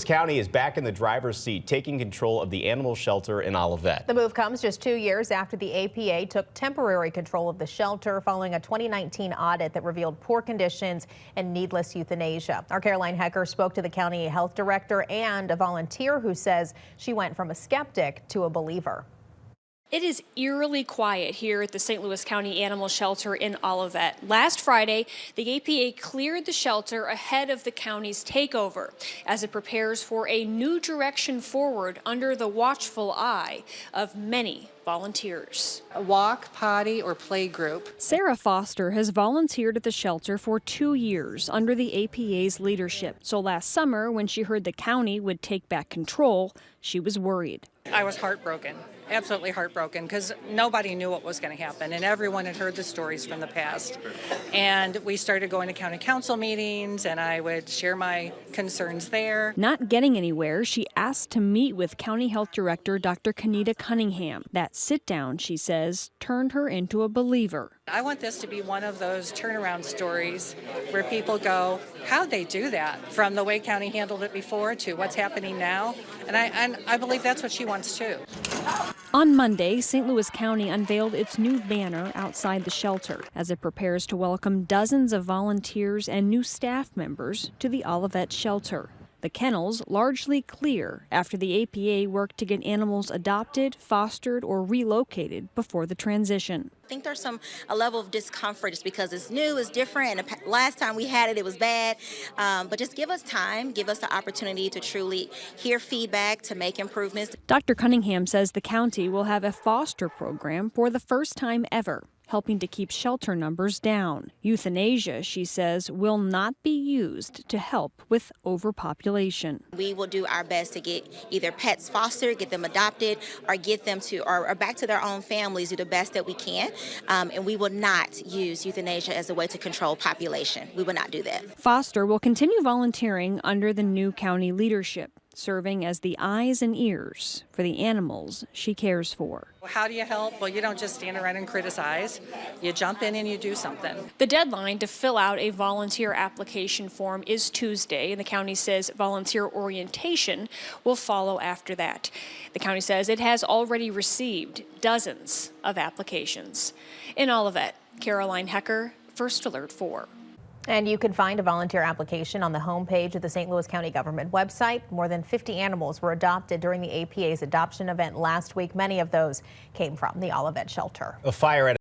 County is back in the driver's seat, taking control of the animal shelter in Olivette. The move comes just 2 years after the APA took temporary control of the shelter following a 2019 audit that revealed poor conditions and needless euthanasia. Our Caroline Hecker spoke to the county health director and a volunteer who says she went from a skeptic to a believer. It is eerily quiet here at the St. Louis County Animal Shelter in Olivette. Last Friday, the APA cleared the shelter ahead of the county's takeover as it prepares for a new direction forward under the watchful eye of many volunteers. A walk, potty, or play group. Sarah Foster has volunteered at the shelter for 2 years under the APA's leadership. So last summer, when she heard the county would take back control, she was worried. I was heartbroken, absolutely heartbroken, because nobody knew what was going to happen, and everyone had heard the stories from the past. And we started going to county council meetings, and I would share my concerns there. Not getting anywhere, she asked to meet with County Health Director Dr. Kenita Cunningham. That sit-down, she says, turned her into a believer. I want this to be one of those turnaround stories where people go, how'd they do that? From the way county handled it before to what's happening now. And I believe that's what she wants too. On Monday, St. Louis County unveiled its new banner outside the shelter as it prepares to welcome dozens of volunteers and new staff members to the Olivette shelter. The kennels largely clear after the APA worked to get animals adopted, fostered, or relocated before the transition. I think there's a level of discomfort just because it's new, it's different, and the last time we had it, it was bad. But just give us time, give us the opportunity to truly hear feedback, to make improvements. Dr. Cunningham says the county will have a foster program for the first time ever, helping to keep shelter numbers down. Euthanasia, she says, will not be used to help with overpopulation. We will do our best to get either pets fostered, get them adopted, or get them to or back to their own families, do the best that we can. And we will not use euthanasia as a way to control population. We will not do that. Foster will continue volunteering under the new county leadership, serving as the eyes and ears for the animals she cares for. How do you help? Well, you don't just stand around and criticize. You jump in and you do something. The deadline to fill out a volunteer application form is Tuesday, and the county says volunteer orientation will follow after that. The county says it has already received dozens of applications. In Olivette, Caroline Hecker, First Alert 4. And you can find a volunteer application on the homepage of the St. Louis County government website. More than 50 animals were adopted during the APA's adoption event last week. Many of those came from the Olivette shelter. A fire at